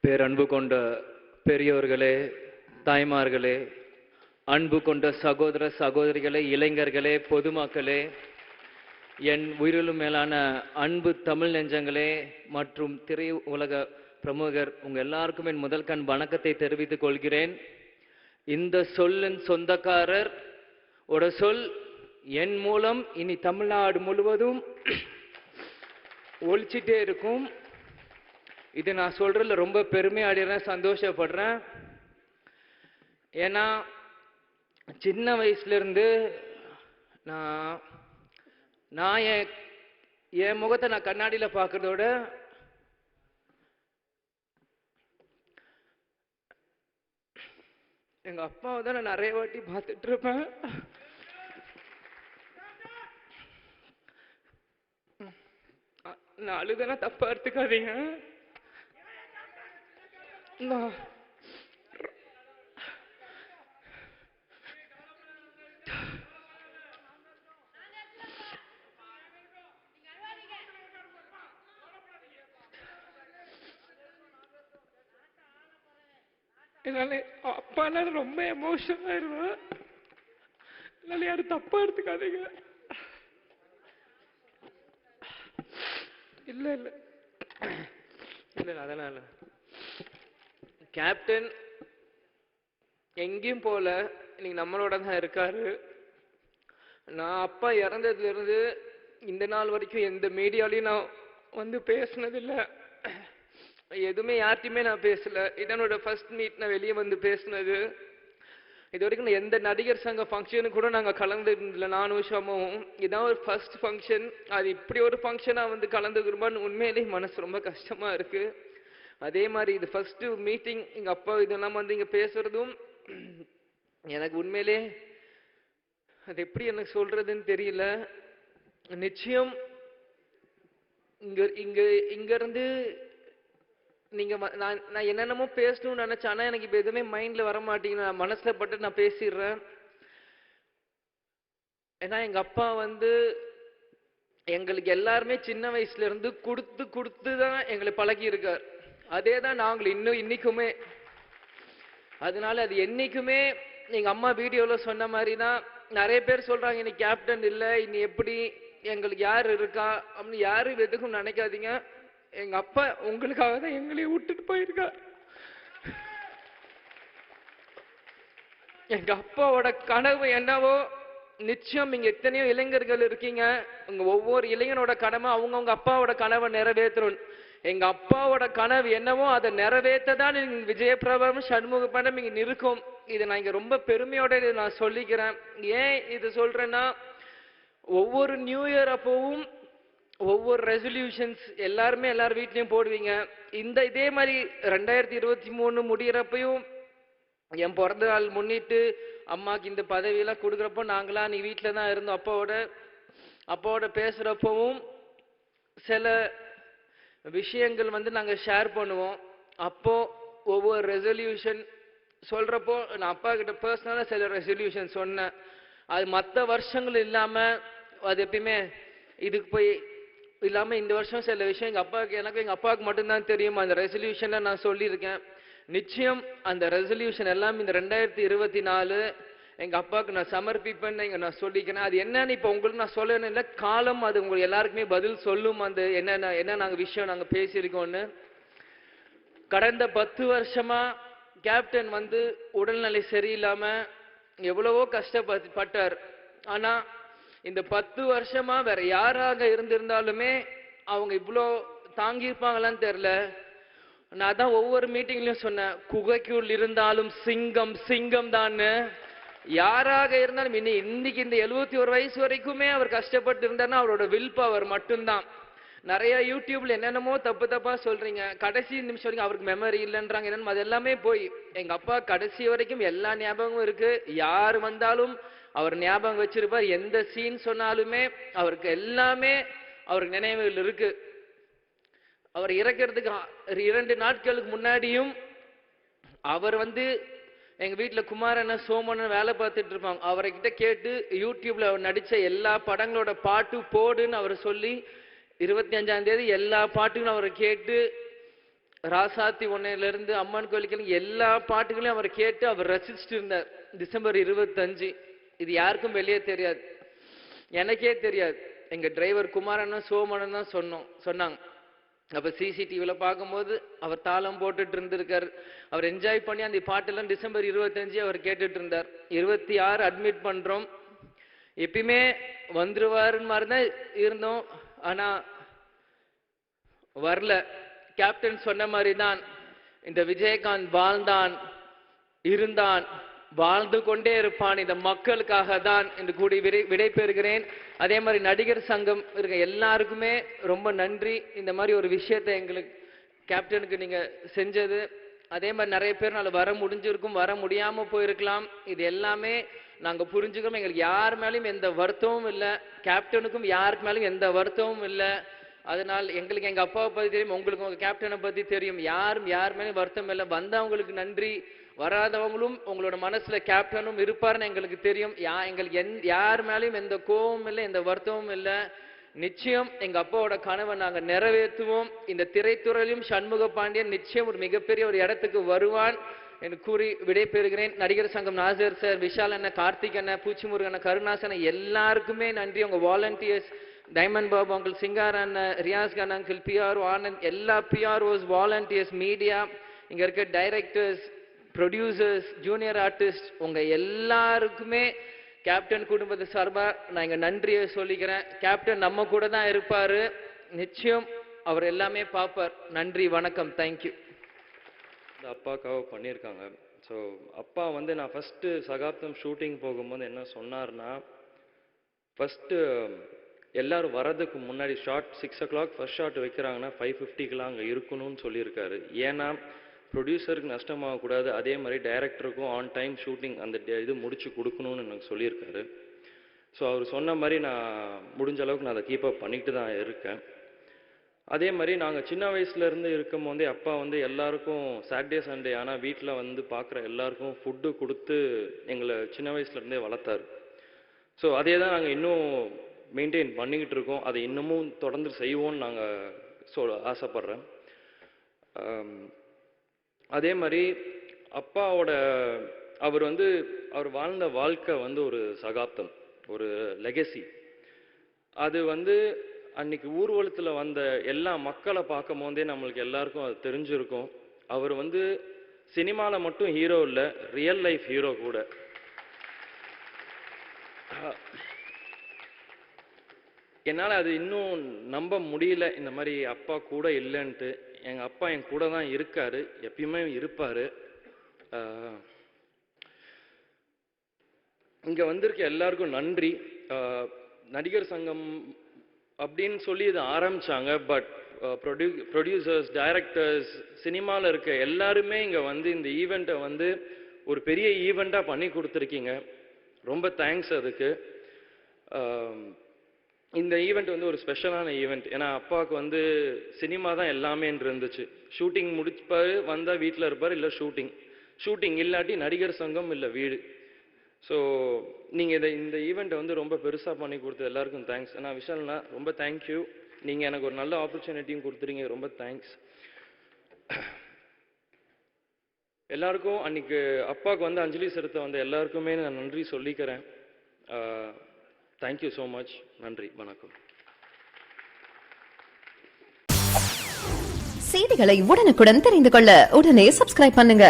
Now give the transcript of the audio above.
பேரன்பு கொண்ட பெரியோர்களே, தாய்மார்களே, அன்பு கொண்ட சகோதர சகோதரிகளே, இளைஞர்களே, பொதுமக்களே, என் உயிரிலும் மேலான அன்பு தமிழ் நெஞ்சங்களே மற்றும் திரை உலக பிரமுகர் உங்கள் எல்லாருக்கும் என் முதல் கண் வணக்கத்தை தெரிவித்துக் கொள்கிறேன். இந்த சொல்லின் சொந்தக்காரர் ஒரு சொல் என் மூலம் இனி தமிழ்நாடு முழுவதும் ஒழிச்சிட்டே இருக்கும். இது நான் சொல்றதுல ரொம்ப பெருமையாடுறேன், சந்தோஷப்படுறேன். ஏன்னா சின்ன வயசுல இருந்து நான் என் முகத்தை நான் கண்ணாடியில பார்க்கறதோட எங்க அப்பாவை தான் நான் நிறைய வாட்டி பார்த்துட்டு இருப்பேன். நான் அழுதனா தப்பா எடுத்துக்காதீங்க. என்னால அப்பால ரொம்ப எமோஷனல் ஆயிடுவேன். என்னால யாரும் தப்பா எடுத்துக்காதீங்க. இல்ல இல்ல இல்ல அதனால கேப்டன் எங்கேயும் போல இன்னைக்கு நம்மளோட தான் இருக்காரு. நான் அப்பா இறந்ததுல இருந்து இந்த நாள் வரைக்கும் எந்த மீடியாலையும் நான் வந்து பேசினதில்லை, எதுவுமே யார்ட்டையுமே நான் பேசல. இதனோட ஃபர்ஸ்ட் மீட் நான் வெளியே வந்து பேசினது. இது வரைக்கும் எந்த நடிகர் சங்க ஃபங்க்ஷனு கூட நாங்கள் கலந்துருந்தில்லை, நானும் ஷமும். இதான் ஒரு ஃபர்ஸ்ட் ஃபங்க்ஷன். அது இப்படி ஒரு ஃபங்க்ஷனாக வந்து கலந்துக்கிறோமான்னு உண்மையிலேயே மனசு ரொம்ப கஷ்டமா இருக்கு. அதே மாதிரி இது ஃபர்ஸ்ட் மீட்டிங் எங்கள் அப்பா இதெல்லாம் வந்து இங்கே பேசுறதும் எனக்கு உண்மையிலே அது எப்படி எனக்கு சொல்றதுன்னு தெரியல. நிச்சயம் இங்க இருந்து நீங்க நான் என்னென்னமோ பேசணும்னு நினைச்சேன், ஆனா எனக்கு இப்ப எதுவுமே மைண்ட்ல வர மாட்டேங்குது. நான் மனசுல பட்டு நான் பேசிடுறேன். ஏன்னா எங்க அப்பா வந்து எங்களுக்கு எல்லாருமே சின்ன வயசுல இருந்து கொடுத்து தான் எங்களை பழகி இருக்கார். அதே தான் நாங்களும் இன்னைக்குமே. அதனால அது என்னைக்குமே எங்க அம்மா வீடியோல சொன்ன மாதிரி தான். நிறைய பேர் சொல்றாங்க இன்னைக்கு கேப்டன் இல்லை, இனி எப்படி எங்களுக்கு யார் இருக்கா அப்படின்னு. யாரும் எதுக்கும் நினைக்காதீங்க. எங்க அப்பா உங்களுக்காக தான் எங்களையும் விட்டுட்டு போயிருக்கார். எங்க அப்பாவோட கனவு என்னவோ நிச்சயம் இங்க எத்தனையோ இளைஞர்கள் இருக்கீங்க. உங்க ஒவ்வொரு இளைஞனோட கடமை அவங்கவுங்க அப்பாவோட கனவை நிறைவேற்றணும். எங்க அப்பாவோட கனவு என்னவோ அதை நிறைவேற்றதான் விஜயபிரபம் சண்முகப்படம் இங்க இருக்கும். இதை நான் இங்க ரொம்ப பெருமையோட நான் சொல்லிக்கிறேன். ஏன் இது சொல்றேன்னா, ஒவ்வொரு நியூ இயர் அப்பவும் ஒவ்வொரு ரெசல்யூஷன்ஸ் எல்லாருமே எல்லார் வீட்லயும் போடுவீங்க. இதே மாதிரி 2023 முடிகிறப்பையும் என் பிறந்த நாள் முன்னிட்டு அம்மாக்கு இந்த பதவியெல்லாம் கொடுக்குறப்போ நாங்களாம் நீ வீட்டில தான் இருந்தோம். அப்பாவோட பேசுறப்பவும் சில விஷயங்கள் வந்து நாங்க ஷேர் பண்ணுவோம். அப்போ ஒவ்வொரு ரெசல்யூஷன் சொல்றப்போ நான் அப்பா கிட்ட பர்சனலா சில ரெசல்யூஷன் சொன்னேன். அது மற்ற வருஷங்கள் இல்லாம அது எப்பயுமே இதுக்கு போய் இல்லாம இந்த வருஷம் சில விஷயம் எனக்கு எங்க அப்பாவுக்கு மட்டும்தான் தெரியும். அந்த ரெசல்யூஷன்ல நான் சொல்லியிருக்கேன். நிச்சயம் அந்த ரெசல்யூஷன் எல்லாம் இந்த 2024 எங்க அப்பாவுக்கு நான் சமர்ப்பிப்பேன்னு இங்க நான் சொல்லிக்கிறேன். அது என்னன்னு இப்ப உங்களுக்கு நான் சொல்லணும் இல்லை, காலம் அது உங்களுக்கு எல்லாருக்குமே பதில் சொல்லும். அந்த என்ன நாங்க விஷயம் நாங்க பேசியிருக்கோம்னு. கடந்த 10 வருஷமா கேப்டன் வந்து உடல்நிலை சரியில்லாம எவ்வளவோ கஷ்டப்பட்டார். ஆனா இந்த 10 வருஷமா வேற யாராக இருந்திருந்தாலுமே அவங்க இவ்வளோ தாங்கியிருப்பாங்களான்னு தெரியல. நான் தான் ஒவ்வொரு மீட்டிங்லயும் சொன்னேன், குகைக்குள் இருந்தாலும் சிங்கம் சிங்கம் தான். யாராக இருந்தாலும் இன்னைக்கு இந்த 71 வயசு வரைக்குமே அவர் கஷ்டப்பட்டு இருந்தாருன்னா அவரோட வில் பவர் மட்டும்தான். நிறைய யூடியூப்ல என்னென்னமோ தப்பா சொல்றீங்க, கடைசி நிமிஷம் வரைக்கும் அவருக்கு மெமரி இல்லைன்றாங்க. என்னன்னு அது எல்லாமே போய் எங்க அப்பா கடைசி வரைக்கும் எல்லா ஞாபகமும் இருக்கு. யார் வந்தாலும் அவர் ஞாபகம் வச்சிருப்பார். எந்த சீன் சொன்னாலுமே அவருக்கு எல்லாமே அவருக்கு நினைவுகள் இருக்கு. அவர் இறக்கிறதுக்கு 2 நாட்களுக்கு முன்னாடியும் அவர் வந்து எங்க வீட்டுல குமாரண்ண சோமன் வேலை பார்த்துட்டு இருப்பாங்க. அவரை கிட்ட கேட்டு யூடியூப்ல அவர் நடிச்ச எல்லா படங்களோட பாட்டு போடுன்னு அவர் சொல்லி 25ஆம் தேதி எல்லா பாட்டுகளும் அவரை கேட்டு ராசாத்தி ஒன்னையிலிருந்து அம்மன் கோயிலுக்கு எல்லா பாட்டுகளையும் அவர் கேட்டு அவர் ரசிச்சுட்டு இருந்தார். டிசம்பர் 25 இது யாருக்கும் வெளியே தெரியாது, எனக்கே தெரியாது. எங்க டிரைவர் குமாரனும் சோமனும் தான் சொன்னாங்க. அப்ப சிசிடிவில பார்க்கும்போது அவர் தாளம் போட்டுட்டு இருந்திருக்காரு. அவர் என்ஜாய் பண்ணி அந்த பாட்டெல்லாம் டிசம்பர் 25 அவர் கேட்டுட்டு இருந்தார். 26 அட்மிட் பண்றோம். எப்பயுமே வந்துருவாருன்னு மாதிரிதான் இருந்தோம், ஆனா வரல. கேப்டன் சொன்ன மாதிரி தான் இந்த விஜயகாந்த் வாழ்ந்தான், இருந்தான், வாழ்ந்து கொண்டே இருப்பான் இந்த மக்களுக்காக தான் என்று கூடி விடை பெறுகிறேன். அதே மாதிரி நடிகர் சங்கம் இருக்க எல்லாருக்குமே ரொம்ப நன்றி. இந்த மாதிரி ஒரு விஷயத்தை எங்களுக்கு கேப்டனுக்கு நீங்க செஞ்சது. அதே மாதிரி நிறைய பேர்னால வர முடிஞ்சிருக்கும், வர முடியாம போயிருக்கலாம். இது எல்லாமே நாங்க புரிஞ்சுக்கிறோம். எங்களுக்கு யார் மேலேயும் எந்த வருத்தமும் இல்லை, கேப்டனுக்கும் யாருக்கு மேலேயும் எந்த வருத்தமும் இல்லை. அதனால் எங்களுக்கு எங்க அப்பாவை பத்தி தெரியும், உங்களுக்கு உங்க கேப்டனை பத்தி தெரியும். யார் மேலேயும் வருத்தம் இல்லை. வந்தவங்களுக்கு நன்றி, வராதவங்களும் உங்களோட மனசுல கேப்டனும் இருப்பாருன்னு எங்களுக்கு தெரியும். எங்களுக்கு யார் மேலேயும் எந்த கோபமும் இல்லை, எந்த வருத்தமும் இல்லை. நிச்சயம் எங்க அப்பாவோட கனவை நாங்க நிறைவேற்றுவோம். இந்த திரைத்துறையிலும் சண்முக பாண்டியன் நிச்சயம் ஒரு மிகப்பெரிய ஒரு இடத்துக்கு வருவான் என்று கூறி விடைபெறுகிறேன். நடிகர் சங்கம் நாசர் சார், விஷால் அண்ணன், கார்த்திக் அண்ணன், பூச்சிமுருகன் அண்ணன், கருணாசன் எல்லாருக்குமே நன்றி. உங்க volunteers diamond Babu uncle, Singar அண்ணன், ரியாஸ் கான் அங்கிள், பிஆர்ஓ ஆனந்த், எல்லா பிஆர்ஓஸ், வாலண்டியர்ஸ், மீடியா, இங்க இருக்க டைரக்டர்ஸ், ப்ரொடியூசர்ஸ், ஜூனியர் ஆர்டிஸ்ட், உங்க எல்லாருக்குமே கேப்டன் குடும்பத்தை சார்பா நான் இங்க நன்றியை சொல்லிக்கிறேன். கேப்டன் நம்ம கூட தான் இருப்பாரு, நிச்சயம் அவர் எல்லாமே பார்ப்பார். நன்றி, வணக்கம், தேங்க்யூ. இந்த அப்பாக்காக பண்ணியிருக்காங்க. ஸோ அப்பா வந்து நான் ஃபஸ்ட்டு சகாப்தம் ஷூட்டிங் போகும்போது என்ன சொன்னார்னா, ஃபஸ்ட்டு எல்லாரும் வரதுக்கு முன்னாடி ஷார்ட் 6 o'clock ஃபர்ஸ்ட் ஷாட் வைக்கிறாங்கன்னா 5:50 அங்கே இருக்கணும்னு சொல்லியிருக்காரு. ஏன்னா ப்ரொடியூசருக்கு நஷ்டமாகக்கூடாது, அதே மாதிரி டைரக்டருக்கும் ஆன் டைம் ஷூட்டிங் அந்த இது முடிச்சு கொடுக்கணும்னு எனக்கு சொல்லியிருக்காரு. ஸோ அவர் சொன்ன மாதிரி நான் முடிஞ்ச அளவுக்கு நான் அதை கீப்பப் பண்ணிட்டு தான் இருக்கேன். அதே மாதிரி நாங்கள் சின்ன வயசுலேருந்து இருக்கும் போதே அப்பா வந்து எல்லாருக்கும் சாட்டர்டே சண்டே ஆனால் வீட்டில் வந்து பார்க்குற எல்லாருக்கும் ஃபுட்டு கொடுத்து எங்களை சின்ன வயசுலேருந்தே வளர்த்தாரு. ஸோ அதே தான் நாங்கள் இன்னும் மெயின்டைன் பண்ணிக்கிட்டு இருக்கோம். அதை இன்னமும் தொடர்ந்து செய்வோம்னு நாங்கள் ஆசைப்பட்றேன். அதே மாதிரி அப்பாவோட அவர் வாழ்ந்த வாழ்க்கை வந்து ஒரு சகாப்தம், ஒரு லெகசி. அது வந்து அன்னைக்கு ஊர்வலத்தில் வந்த எல்லா மக்களை பார்க்கும் போதே நம்மளுக்கு எல்லாருக்கும் அது தெரிஞ்சிருக்கும். அவர் வந்து சினிமாவில் மட்டும் ஹீரோ இல்லை, ரியல் லைஃப் ஹீரோ கூட. என்னால் அது இன்னும் நம்ப முடியல, இந்த மாதிரி அப்பா கூட இல்லைன்ட்டு. எங்கள் அப்பா என் கூட தான் இருக்காரு, எப்பயுமே இருப்பார். இங்கே வந்திருக்க எல்லாருக்கும் நன்றி. நடிகர் சங்கம் அப்படின்னு சொல்லி இதை ஆரம்பித்தாங்க. பட் ப்ரொடியூசர்ஸ், டைரக்டர்ஸ், சினிமாவில் இருக்க எல்லாருமே இங்கே வந்து இந்த ஈவெண்ட்டை வந்து ஒரு பெரிய ஈவெண்ட்டாக பண்ணி கொடுத்துருக்கீங்க. ரொம்ப தேங்க்ஸ் அதுக்கு. இந்த ஈவெண்ட் வந்து ஒரு ஸ்பெஷலான ஈவெண்ட். ஏன்னா அப்பாவுக்கு வந்து சினிமா தான் எல்லாமே இருந்துச்சு. ஷூட்டிங் முடிப்பார், வந்தால் வீட்டில் இருப்பார், இல்லை ஷூட்டிங் இல்லாட்டி நடிகர் சங்கம் இல்லை வீடு. ஸோ நீங்கள் இந்த ஈவெண்ட்டை வந்து ரொம்ப பெருசாக பண்ணி கொடுத்தது எல்லாருக்கும் தேங்க்ஸ். நான் விஷால்ண்ணா ரொம்ப தேங்க்யூ. நீங்கள் எனக்கு ஒரு நல்ல ஆப்பர்ச்சுனிட்டியும் கொடுத்துறீங்க, ரொம்ப தேங்க்ஸ். எல்லாருக்கும் அன்றைக்கி அப்பாவுக்கு வந்து அஞ்சலி செலுத்த வந்த எல்லாருக்குமே நான் நன்றி சொல்லிக்கிறேன். Thank you so much. நன்றி, வணக்கம். செய்திகளை உடனுக்குடன் தெரிந்து கொள்ள உடனே சப்ஸ்கிரைப் பண்ணுங்க.